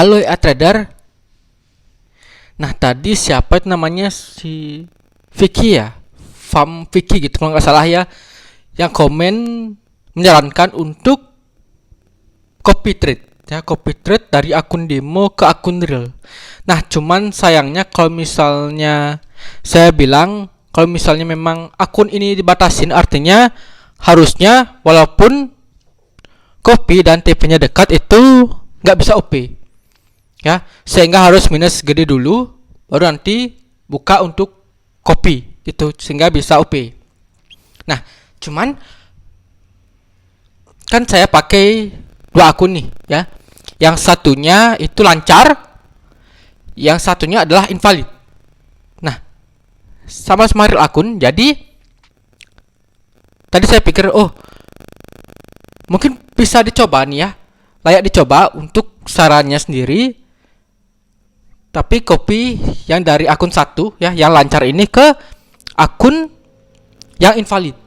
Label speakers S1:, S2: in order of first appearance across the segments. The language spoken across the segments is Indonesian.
S1: Halo ya trader. Nah tadi siapa itu namanya si Vicky ya, Farm Vicky gitu kalau nggak salah ya, yang komen menyarankan untuk copy trade ya, copy trade dari akun demo ke akun real. Nah cuman sayangnya kalau misalnya saya bilang kalau misalnya memang akun ini dibatasin, artinya harusnya walaupun copy dan TP-nya dekat itu nggak bisa OP ya, sehingga harus minus gede dulu baru nanti buka untuk copy gitu sehingga bisa OP. Nah cuman kan saya pakai dua akun nih ya, yang satunya itu lancar, yang satunya adalah invalid. Nah sama-sama real akun, jadi tadi saya pikir oh mungkin bisa dicoba nih ya, layak dicoba untuk sarannya sendiri, tapi copy yang dari akun satu ya yang lancar ini ke akun yang invalid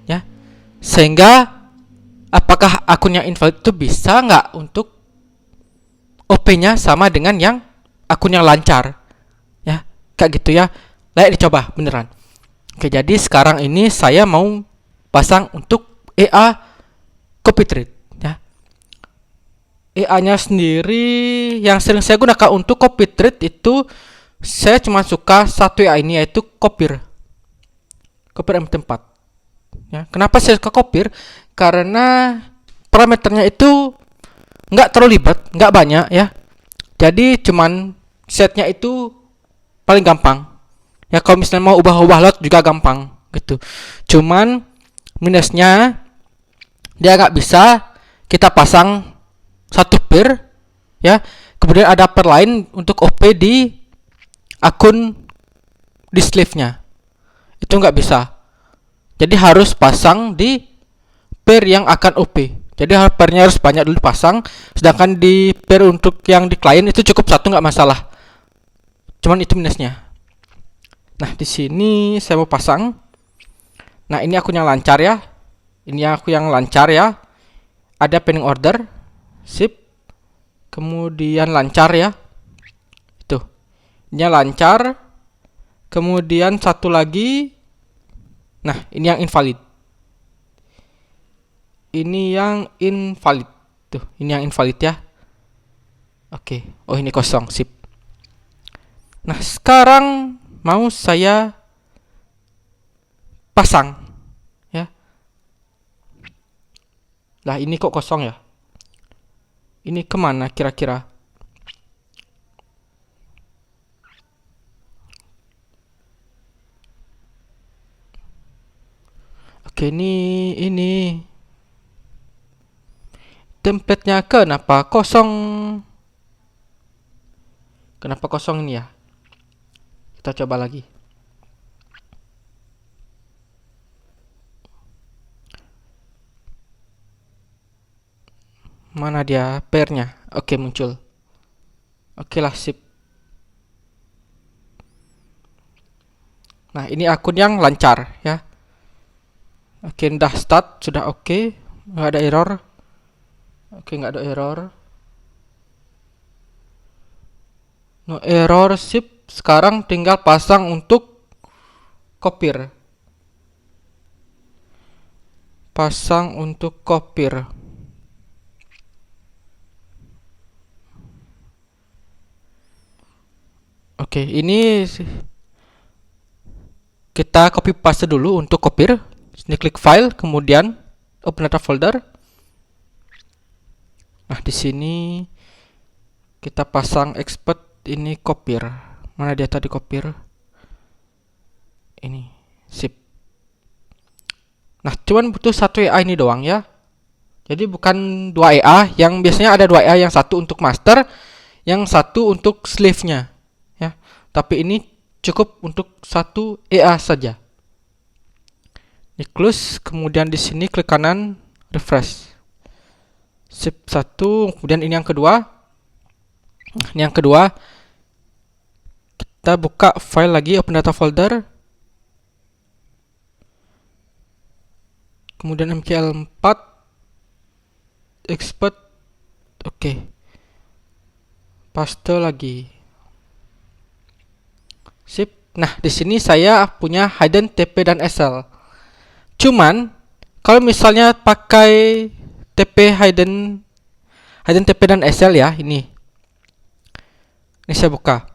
S1: ya, sehingga apakah akun yang invalid itu bisa nggak untuk OP-nya sama dengan yang akun yang lancar ya, kayak gitu ya, layak dicoba beneran. Oke, jadi sekarang ini saya mau pasang untuk EA copy trade ya. EA-nya sendiri yang sering saya gunakan untuk copy trade itu saya cuma suka satu EA ini, yaitu Copper MT4 ya. Kenapa saya suka Copper? Karena parameternya itu nggak terlalu ribet, nggak banyak ya. Jadi cuman setnya itu paling gampang ya, kalau misalnya mau ubah-ubah lot juga gampang gitu. Cuman minusnya dia nggak bisa kita pasang satu pair ya, kemudian ada pair lain untuk OP di akun di sleeve-nya, itu nggak bisa. Jadi harus pasang di pair yang akan OP. Jadi pairnya harus banyak dulu pasang, sedangkan di pair untuk yang di klien itu cukup satu nggak masalah. Cuman itu minusnya. Nah di sini saya mau pasang. Nah ini akun yang lancar ya. Ini aku yang lancar ya. Ada pending order, sip. Kemudian lancar ya. Itu. Ini lancar. Kemudian satu lagi. Nah ini yang invalid. Ini yang invalid. Tuh, ini yang invalid ya. Oke. Oh ini kosong, sip. Nah sekarang mau saya pasang ya. Lah ini kok kosong ya? Ini kemana kira-kira? Oke, ini template-nya kenapa kosong? Kenapa kosong ini ya? Kita coba lagi. Mana dia pairnya? Oke, muncul. Oke lah, sip. Nah ini akun yang lancar ya. Oke, udah start, sudah oke, nggak ada error. Oke, nggak ada error. No error, sip. Sekarang tinggal pasang untuk Copper. Pasang untuk Copper. Oke, ini kita copy paste dulu untuk Copper. Ini klik file, kemudian open data folder. Nah di sini kita pasang expert ini Copper. Mana dia tadi Copper? Ini, sip. Nah cuman butuh satu EA ini doang ya. Jadi bukan dua EA, yang biasanya ada dua EA, yang satu untuk master, yang satu untuk slave-nya ya. Tapi ini cukup untuk satu EA saja. Ini close, kemudian di sini klik kanan, refresh. Sip, satu, kemudian ini yang kedua. Ini yang kedua. Kita buka file lagi, open data folder. Kemudian MKL4 expert. Oke. paste lagi. Sip. Nah, di sini saya punya hidden TP dan SL. Cuman kalau misalnya pakai TP hidden TP dan SL ya, ini saya buka.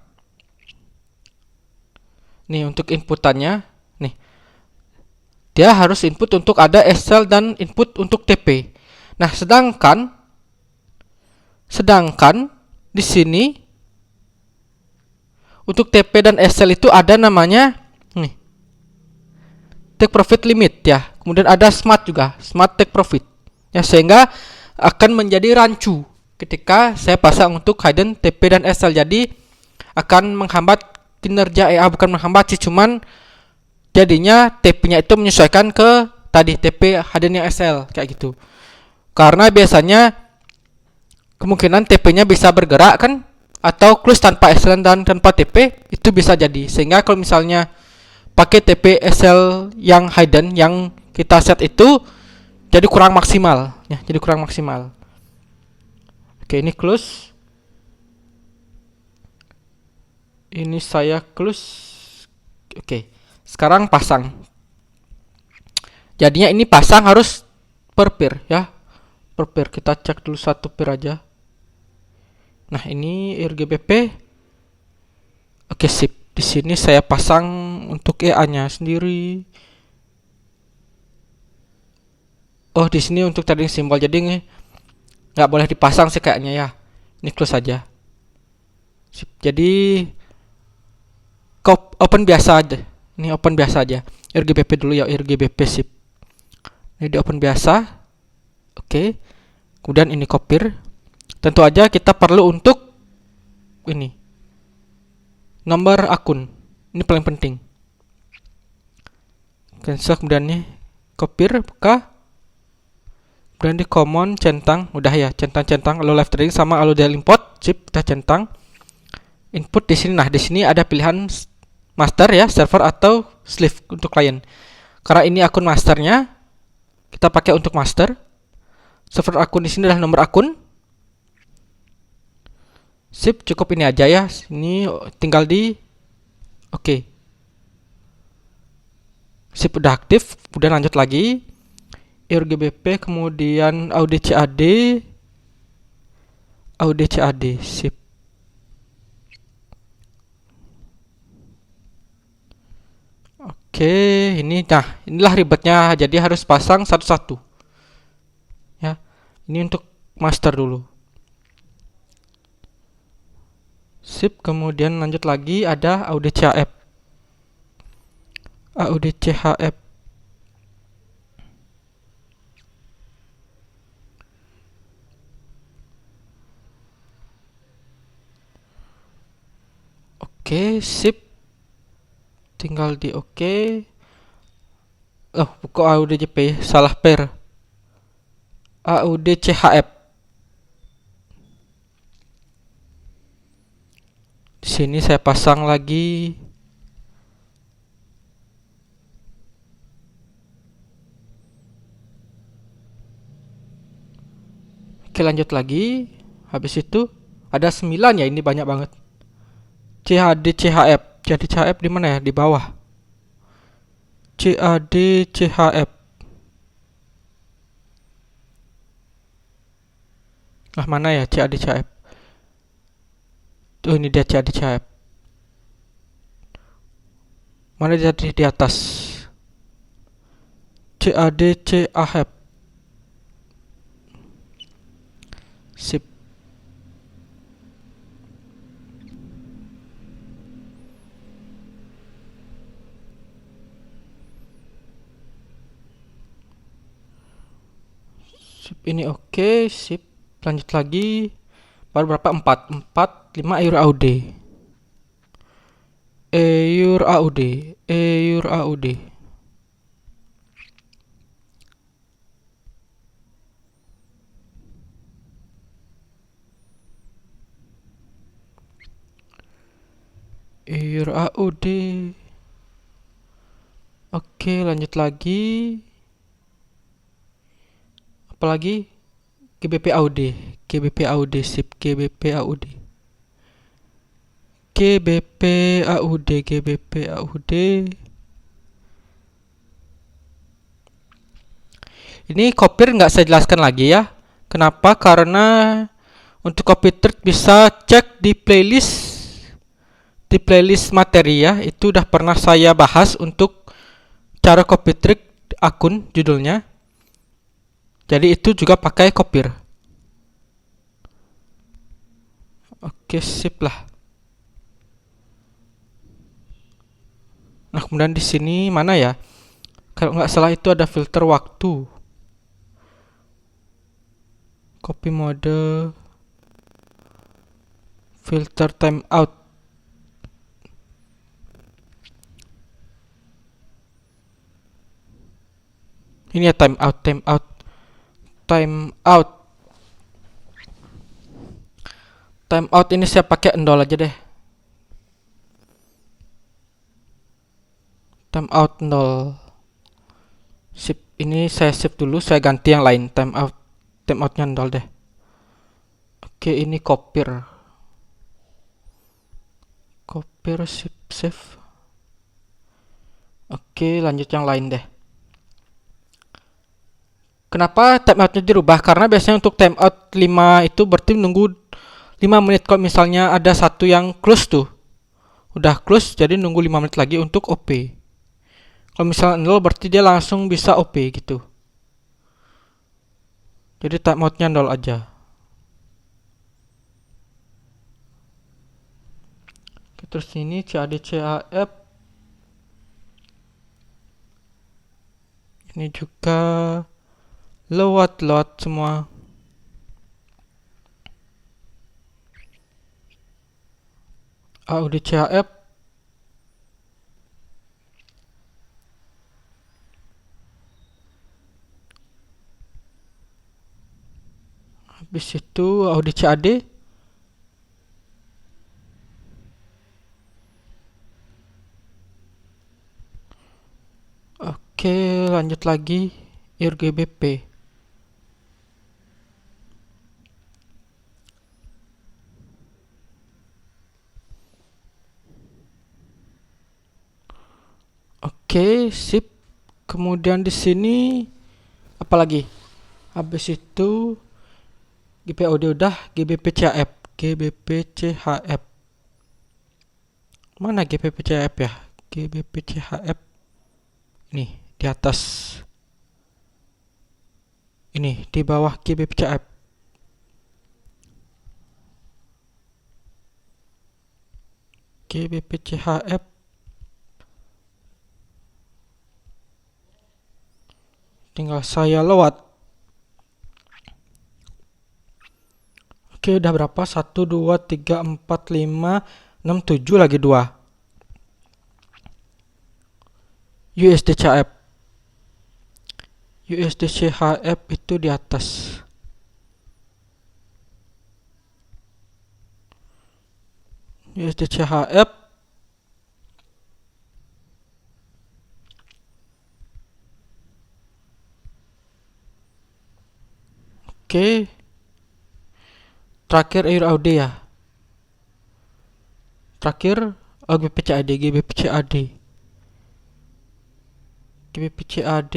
S1: Nih untuk inputannya, nih dia harus input untuk ada SL dan input untuk TP. Nah, sedangkan di sini untuk TP dan SL itu ada namanya nih take profit limit ya. Kemudian ada smart juga, smart take profit. Ya, sehingga akan menjadi rancu ketika saya pasang untuk hidden TP dan SL. Jadi akan menghambat kinerja bukan menghambat sih, cuman jadinya TP-nya itu menyesuaikan ke tadi TP hidden yang SL kayak gitu. Karena biasanya kemungkinan TP-nya bisa bergerak kan, atau close tanpa SL dan tanpa TP itu bisa jadi. Sehingga kalau misalnya pakai TP SL yang hidden yang kita set itu jadi kurang maksimal ya, jadi kurang maksimal. Oke, ini close. Ini saya close. Oke, sekarang pasang. Jadinya ini pasang harus per pair ya, per pair. Kita cek dulu satu pair aja. Nah, ini RGBP. Oke, sip. Di sini saya pasang untuk EA-nya sendiri. Oh, di sini untuk trading simbol, jadi nggak boleh dipasang sih kayaknya ya. Ini close saja. Sip. Jadi open biasa aja. Ini open biasa aja. RGBP dulu ya, RGBP sip. Ini di open biasa. Oke. Kemudian ini copy. Tentu aja kita perlu untuk ini nomor akun. Ini paling penting. Cancel, kemudian nih copy, buka. Kemudian di common centang, udah ya, centang lalu live trading sama lalu daily import, sip, kita centang. Input di sini. Nah, di sini ada pilihan master ya, server atau sleeve untuk klien. Karena ini akun masternya, kita pakai untuk master. Server akun di sini adalah nomor akun. Sip, cukup ini aja ya. Ini tinggal di oke. Sip, udah aktif. Kemudian lanjut lagi. RGBP, kemudian audit CAD, sip. Oke, inilah ribetnya. Jadi harus pasang satu-satu. Ya, ini untuk master dulu. Sip, kemudian lanjut lagi ada audit CHF. Oke, sip. Tinggal di oke. Oh, buka AUDJP, salah pair. AUDCHF. Di sini saya pasang lagi. Oke, lanjut lagi. Habis itu ada 9 ya, ini banyak banget. CHF di mana ya? Di bawah. CHF. Ah, mana ya CHF? Tuh, ini dia CHF. Mana dia di atas? CHF. Sip. Sip, ini oke, sip. Lanjut lagi. Baru berapa? 5 EUR AUD. EUR AUD. EUR AUD. Oke, lanjut lagi. Apalagi GBP AUD, sip, GBP AUD. GBP AUD, GBP AUD. Ini copy nggak saya jelaskan lagi ya. Kenapa? Karena untuk copy trick bisa cek di playlist materi ya. Itu udah pernah saya bahas untuk cara copy trick akun judulnya. Jadi itu juga pakai copy. Oke, sip lah. Nah, kemudian di sini mana ya? Kalau nggak salah itu ada filter waktu. Copy mode, filter timeout. Ini ya timeout. Timeout ini saya pakai endol aja deh. Timeout endol. Sip, ini saya save dulu, saya ganti yang lain. Timeoutnya endol deh. Oke, ini copy, save. Oke, lanjut yang lain deh. Kenapa timeoutnya dirubah? Karena biasanya untuk timeout 5 itu berarti nunggu 5 menit. Kalau misalnya ada satu yang close tuh, udah close, jadi nunggu 5 menit lagi untuk OP. Kalau misalnya 0 berarti dia langsung bisa OP gitu. Jadi timeoutnya 0 aja. Terus ini CAD CAF. Ini juga load semua. AUD CAF. Habis itu AUD CAD. Oke, lanjut lagi RGBP. Oke, sip. Kemudian di sini apa lagi? Habis itu GPOD udah, GBP CHF. Mana GBP CHF ya? GBP CHF. Ini di atas. Ini di bawah GBP CHF. GBP CHF. Tinggal saya load. Oke, udah berapa? 1, 2, 3, 4, 5, 6, 7, lagi 2. USD CHF. USD CHF itu di atas. USD CHF. Oke. Terakhir AUD ya. Terakhir GBP CAD. GBP CAD.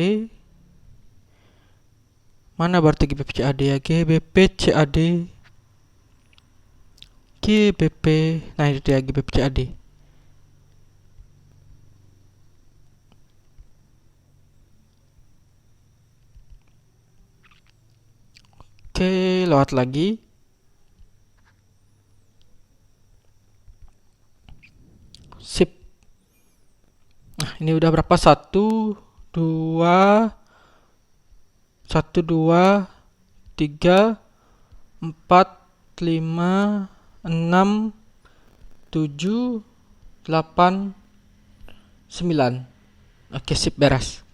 S1: Mana berarti GBP CAD ya? GBP CAD. Nah itu dia GBP CAD. Oke, lewat lagi. Sip. Nah, ini udah berapa? 1, 2, 3, 4, 5, 6, 7, 8, 9. Oke, sip, beres.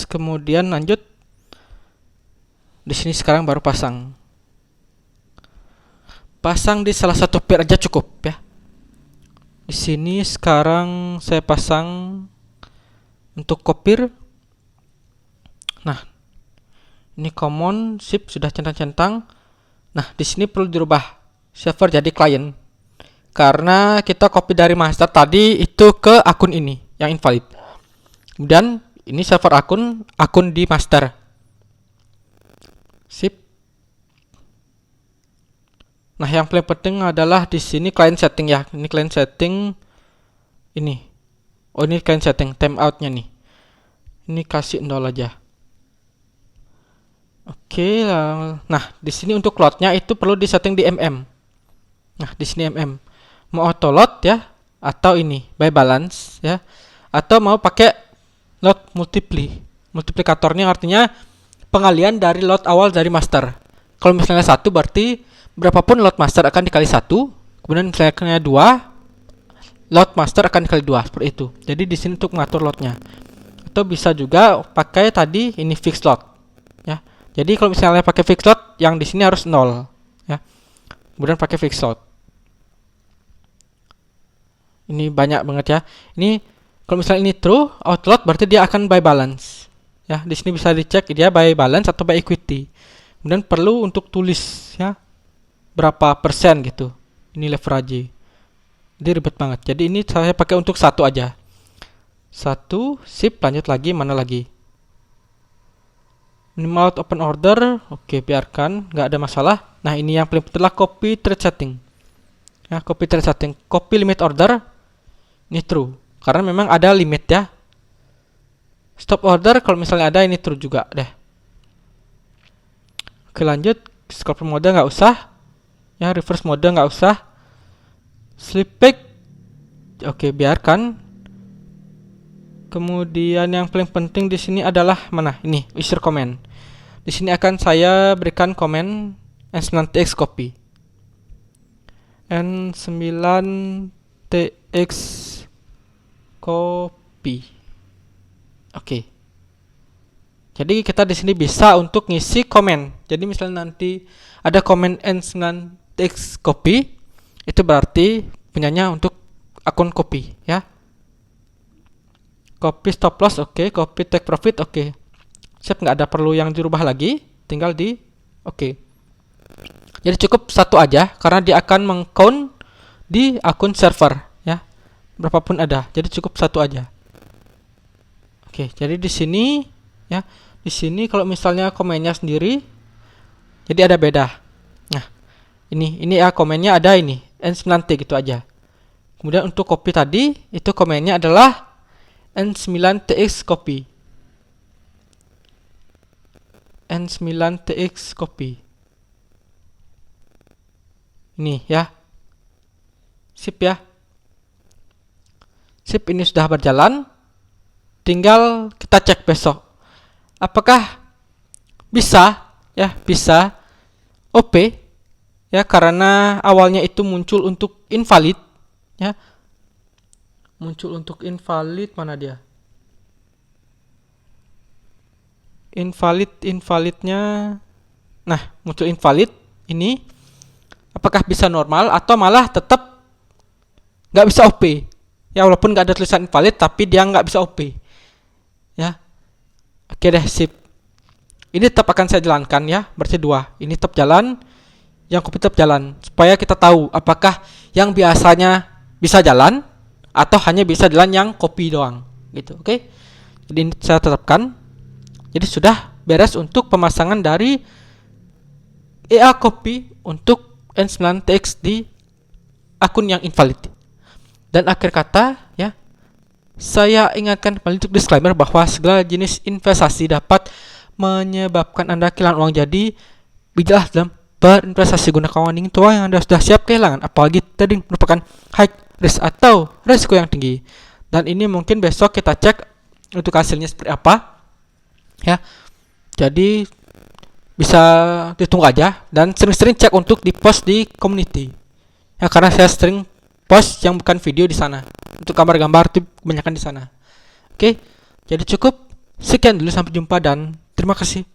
S1: Kemudian lanjut. Di sini sekarang baru pasang di salah satu pair aja cukup ya. Di sini sekarang saya pasang untuk copy. Nah, ini common, sip, sudah centang-centang. Nah, di sini perlu dirubah server jadi client. Karena kita copy dari master tadi itu ke akun ini yang invalid. Kemudian ini server akun di master. Sip. Nah, yang paling penting adalah di sini client setting ya. Ini client setting ini. Oh, ini client setting timeoutnya nih. Ini kasih 0 aja. Oke, nah di sini untuk loadnya itu perlu disetting di Nah, di sini mau auto load ya, atau ini by balance ya, atau mau pakai load multiplikatornya, artinya pengalian dari load awal dari master. Kalau misalnya 1 berarti berapapun load master akan dikali 1, kemudian misalnya 2 load master akan dikali 2 seperti itu. Jadi di sini untuk mengatur loadnya. Atau bisa juga pakai tadi ini fix load ya. Jadi kalau misalnya pakai fix load, yang di sini harus 0 ya. Kemudian pakai fix load. Ini banyak banget ya. Ini kalau misalnya ini true, outload berarti dia akan by balance. Ya, di sini bisa dicek dia by balance atau by equity. Kemudian perlu untuk tulis ya berapa persen gitu. Ini leverage. Jadi ribet banget. Jadi ini saya pakai untuk 1 aja. 1, sip, lanjut lagi, mana lagi? Minimal open order, oke, biarkan, nggak ada masalah. Nah, ini yang paling penting adalah copy thread setting. Ya, copy thread setting, copy limit order, ini true, karena memang ada limit ya. Stop order, kalau misalnya ada, ini true juga deh. Oke, lanjut, scroll mode nggak usah, ya, reverse mode nggak usah, sleep back, oke, biarkan. Kemudian yang paling penting di sini adalah mana? Ini user comment. Di sini akan saya berikan komen N9TX copy. N9TX copy. Oke. Jadi kita di sini bisa untuk ngisi komen. Jadi misalnya nanti ada komen N9TX copy, itu berarti punyanya untuk akun copy ya. Copy stop loss, oke. Copy take profit, oke. Siap, nggak ada perlu yang dirubah lagi, tinggal di oke. Jadi cukup 1 aja karena dia akan meng-count di akun server ya, berapapun ada. Jadi cukup 1 aja. Oke, jadi di sini ya, di sini kalau misalnya komennya sendiri, jadi ada beda. Nah, ini ya komennya ada ini N9T gitu aja. Kemudian untuk copy tadi itu komennya adalah N9TX copy. N9TX copy. Ini ya. Sip ya. Sip, ini sudah berjalan. Tinggal kita cek besok. Apakah bisa ya, bisa OP ya, karena awalnya itu muncul untuk invalid ya. Muncul untuk invalid, mana dia? Invalidnya. Nah, muncul invalid ini. Apakah bisa normal atau malah tetap nggak bisa OP? Ya, walaupun nggak ada tulisan invalid, tapi dia nggak bisa OP. Ya, oke deh, sip. Ini tetap akan saya jalankan ya, berarti 2. Ini tetap jalan, yang copy tetap jalan, supaya kita tahu apakah yang biasanya bisa jalan atau hanya bisa jalan yang copy doang gitu. Oke. Jadi ini saya tetapkan. Jadi sudah beres untuk pemasangan dari EA copy untuk N9TX di akun yang invalid. Dan akhir kata ya, saya ingatkan kembali untuk disclaimer bahwa segala jenis investasi dapat menyebabkan Anda kehilangan uang. Jadi bijaklah dalam berinvestasi, gunakan warning tua yang Anda sudah siap kehilangan, apalagi trading merupakan high risk atau risiko yang tinggi. Dan ini mungkin besok kita cek untuk hasilnya seperti apa ya. Jadi bisa ditunggu aja, dan sering-sering cek untuk di post di community ya, karena saya sering post yang bukan video di sana. Untuk gambar-gambar itu kebanyakan di sana. Oke, jadi cukup sekian dulu, sampai jumpa dan terima kasih.